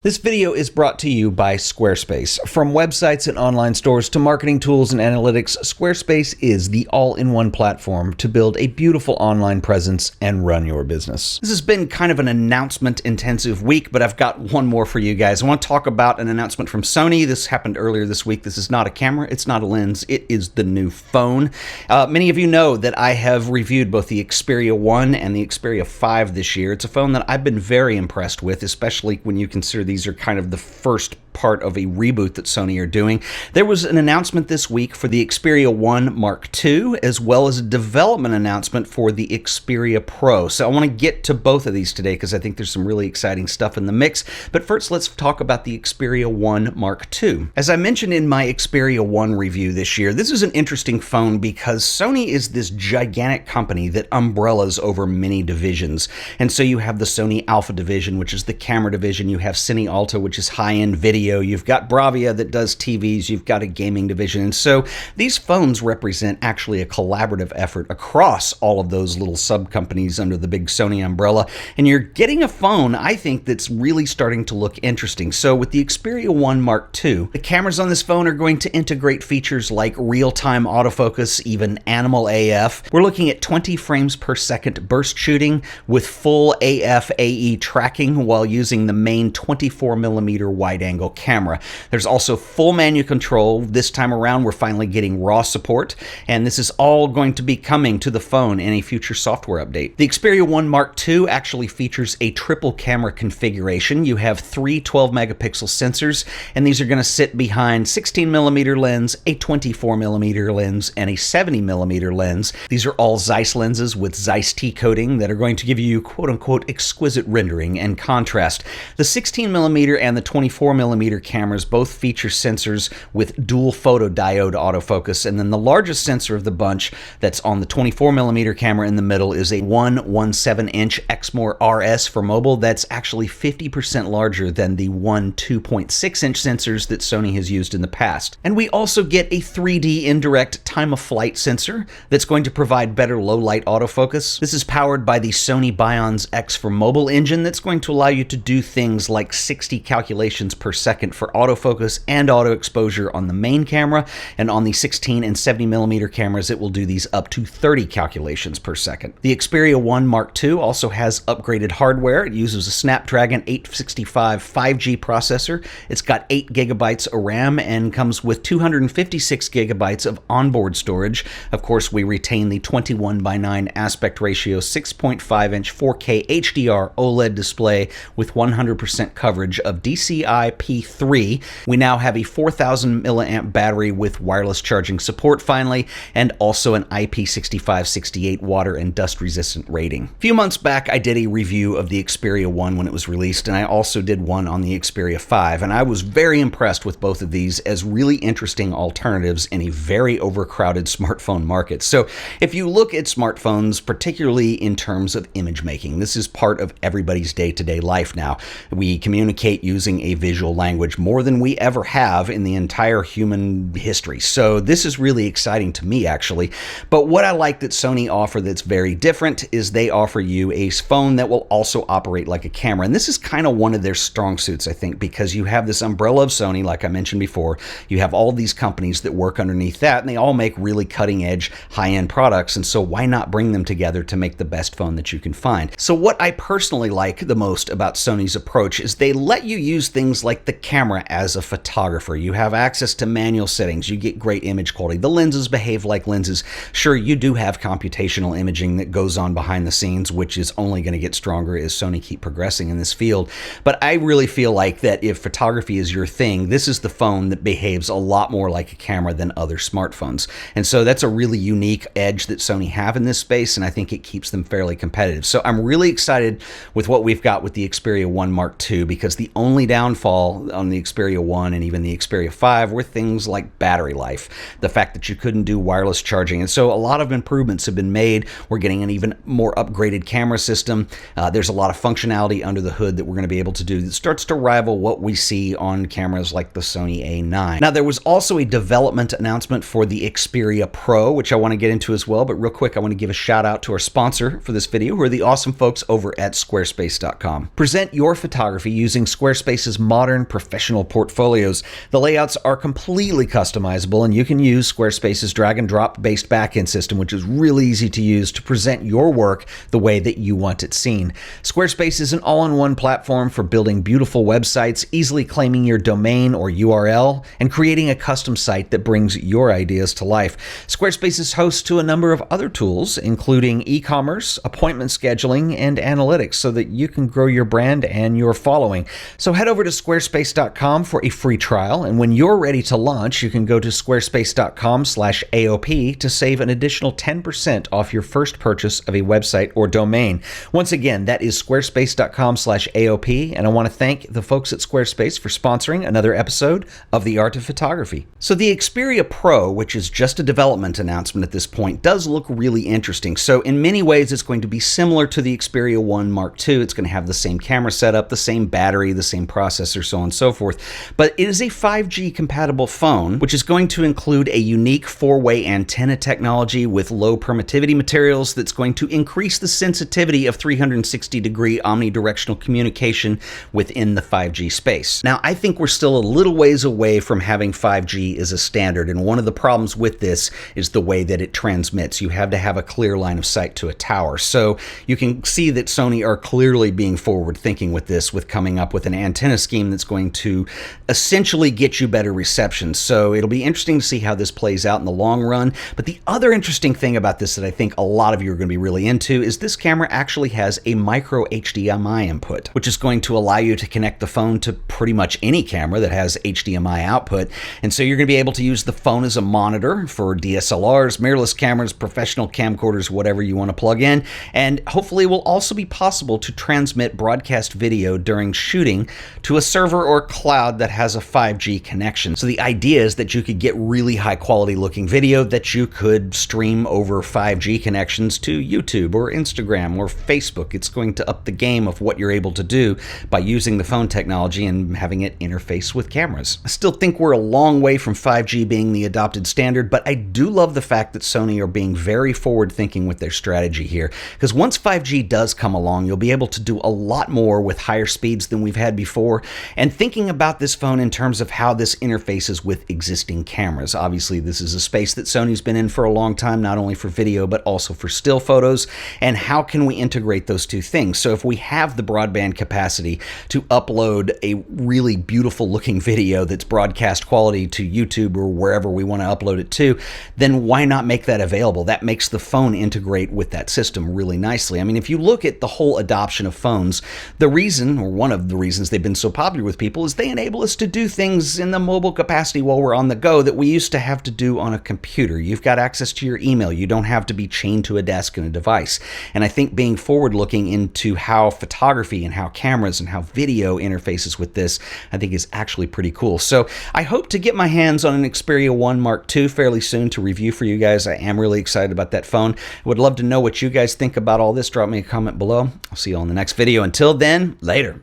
This video is brought to you by Squarespace. From websites and online stores to marketing tools and analytics, Squarespace is the all-in-one platform to build a beautiful online presence and run your business. This has been kind of an announcement-intensive week, but I've got one more for you guys. I want to talk about an announcement from Sony. This happened earlier this week. This is not a camera. It's not a lens. It is the new phone. Many of you know that I have reviewed both the Xperia 1 and the Xperia 5 this year. It's a phone that I've been very impressed with, especially when you consider these are kind of the first part of a reboot that Sony are doing. There was an announcement this week for the Xperia 1 Mark II, as well as a development announcement for the Xperia PRO. So I want to get to both of these today because I think there's some really exciting stuff in the mix. But first, let's talk about the Xperia 1 Mark II. As I mentioned in my Xperia 1 review this year, this is an interesting phone because Sony is this gigantic company that umbrellas over many divisions. And so you have the Sony Alpha division, which is the camera division. You have Sony Alpha, which is high-end video. You've got Bravia that does TVs. You've got a gaming division. And so these phones represent actually a collaborative effort across all of those little sub-companies under the big Sony umbrella. And you're getting a phone, I think, that's really starting to look interesting. So with the Xperia 1 Mark II, the cameras on this phone are going to integrate features like real-time autofocus, even animal AF. We're looking at 20 frames per second burst shooting with full AF AE tracking while using the main 24mm wide-angle camera. There's also full manual control. This time around, we're finally getting RAW support, and this is all going to be coming to the phone in a future software update. The Xperia 1 Mark II actually features a triple camera configuration. You have three 12-megapixel sensors, and these are going to sit behind 16mm lens, a 24mm lens, and a 70mm lens. These are all Zeiss lenses with Zeiss T coating that are going to give you quote-unquote exquisite rendering and contrast. The 16mm and the 24mm cameras both feature sensors with dual photodiode autofocus, and then the largest sensor of the bunch that's on the 24mm camera in the middle is a 1.17-inch Exmor RS for mobile. That's actually 50% larger than the 2.6-inch sensors that Sony has used in the past. And we also get a 3D indirect time-of-flight sensor that's going to provide better low-light autofocus. This is powered by the Sony Bionz X for mobile engine that's going to allow you to do things like 60 calculations per second for autofocus and auto exposure on the main camera, and on the 16 and 70mm cameras it will do these up to 30 calculations per second. The Xperia 1 Mark II also has upgraded hardware. It uses a Snapdragon 865 5G processor. It's got 8 gigabytes of RAM and comes with 256 gigabytes of onboard storage. Of course, we retain the 21:9 aspect ratio 6.5-inch 4K HDR OLED display with 100% coverage of DCI-P3. We now have a 4,000 milliamp battery with wireless charging support finally, and also an IP65-68 water and dust resistant rating. A few months back, I did a review of the Xperia 1 when it was released, and I also did one on the Xperia 5, and I was very impressed with both of these as really interesting alternatives in a very overcrowded smartphone market. So if you look at smartphones, particularly in terms of image making, this is part of everybody's day-to-day life now. We communicate using a visual language more than we ever have in the entire human history. So this is really exciting to me, actually. But what I like that Sony offer that's very different is they offer you a phone that will also operate like a camera. And this is kind of one of their strong suits, I think, because you have this umbrella of Sony, like I mentioned before. You have all these companies that work underneath that, and they all make really cutting-edge, high-end products. And so why not bring them together to make the best phone that you can find? So what I personally like the most about Sony's approach is they let you use things like the camera as a photographer. You have access to manual settings. You get great image quality. The lenses behave like lenses. Sure, you do have computational imaging that goes on behind the scenes, which is only going to get stronger as Sony keep progressing in this field. But I really feel like that if photography is your thing, this is the phone that behaves a lot more like a camera than other smartphones. And so that's a really unique edge that Sony have in this space, and I think it keeps them fairly competitive. So I'm really excited with what we've got with the Xperia 1 Mark II, because the only downfall on the Xperia 1 and even the Xperia 5 were things like battery life, the fact that you couldn't do wireless charging. And so a lot of improvements have been made. We're getting an even more upgraded camera system. There's a lot of functionality under the hood that we're going to be able to do that starts to rival what we see on cameras like the Sony A9. Now, there was also a development announcement for the Xperia PRO, which I want to get into as well. But real quick, I want to give a shout out to our sponsor for this video, who are the awesome folks over at Squarespace.com. Present your photography using Squarespace's modern professional portfolios. The layouts are completely customizable, and you can use Squarespace's drag and drop based backend system, which is really easy to use to present your work the way that you want it seen. Squarespace is an all-in-one platform for building beautiful websites, easily claiming your domain or URL, and creating a custom site that brings your ideas to life. Squarespace is host to a number of other tools, including e-commerce, appointment scheduling, and analytics, so that you can grow your brand and your following. So head over to squarespace.com for a free trial, and when you're ready to launch, you can go to squarespace.com/AOP to save an additional 10% off your first purchase of a website or domain. Once again, that is squarespace.com/AOP, and I want to thank the folks at Squarespace for sponsoring another episode of The Art of Photography. So the Xperia PRO, which is just a development announcement at this point, does look really interesting. So in many ways, it's going to be similar to the Xperia 1 Mark II. It's going to have the same camera setup, the same battery, the same processor, so on and so forth. But it is a 5G compatible phone, which is going to include a unique 4-way antenna technology with low permittivity materials that's going to increase the sensitivity of 360-degree omnidirectional communication within the 5G space. Now, I think we're still a little ways away from having 5G as a standard, and one of the problems with this is the way that it transmits. You have to have a clear line of sight to a tower. So you can see that Sony are clearly being forward thinking with this, with coming up with an antenna scheme that's going to essentially get you better reception. So it'll be interesting to see how this plays out in the long run. But the other interesting thing about this that I think a lot of you are going to be really into is this camera actually has a micro HDMI input, which is going to allow you to connect the phone to pretty much any camera that has HDMI output. And so you're going to be able to use the phone as a monitor for DSLRs, mirrorless cameras, professional camcorders, whatever you want to plug in. And hopefully it will also be possible to transmit broadcast video during shooting to a server or cloud that has a 5G connection. So the idea is that you could get really high quality looking video that you could stream over 5G connections to YouTube or Instagram or Facebook. It's going to up the game of what you're able to do by using the phone technology and having it interface with cameras. I still think we're a long way from 5G being the adopted standard, but I do love the fact that Sony are being very forward thinking with their strategy here, because once 5G does come along, you'll be able to do a lot more with higher speeds than we've had before. And thinking about this phone in terms of how this interfaces with existing cameras. Obviously, this is a space that Sony's been in for a long time, not only for video, but also for still photos. And how can we integrate those two things? So if we have the broadband capacity to upload a really beautiful looking video that's broadcast quality to YouTube or wherever we want to upload it to, then why not make that available? That makes the phone integrate with that system really nicely. I mean, if you look at the whole adoption of phones, the reason, or one of the reasons they've been so popular with people, is they enable us to do things in the mobile capacity while we're on the go that we used to have to do on a computer. You've got access to your email. You don't have to be chained to a desk and a device. And I think being forward looking into how photography and how cameras and how video interfaces with this, I think is actually pretty cool. So I hope to get my hands on an Xperia 1 Mark II fairly soon to review for you guys. I am really excited about that phone. I would love to know what you guys think about all this. Drop me a comment below. I'll see you all in the next video. Until then, later.